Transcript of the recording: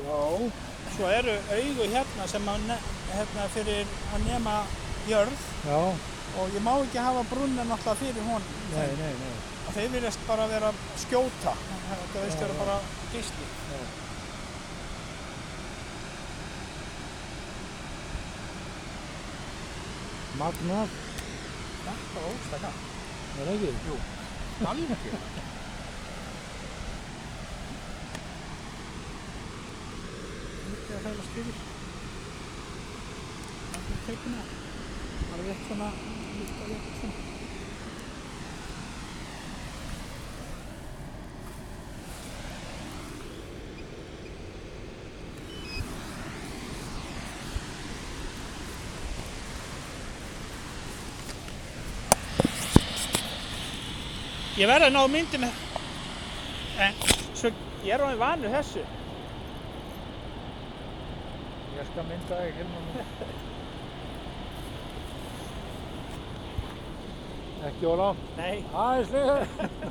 Já. Svo eru augu hérna sem hérna fyrir að nema jörð Já. og ég má ekki hafa brunnen alltaf fyrir honum. Nei. Þeir virðast bara vera að skjóta. Þetta veist vera bara geisli. Já. Magnað. Þetta var óstaka. Er það ekki? Jú. Algjörlega. Lítið að hælast fyrir. Það er teipina. Það er rétt svona, líka rétt svona. Ég verði að ná myndi með, en svo ég er orðinn vanur þessu. Ég skal mynda þig hérna. Ekki of langt. Nei. Aðeins niður.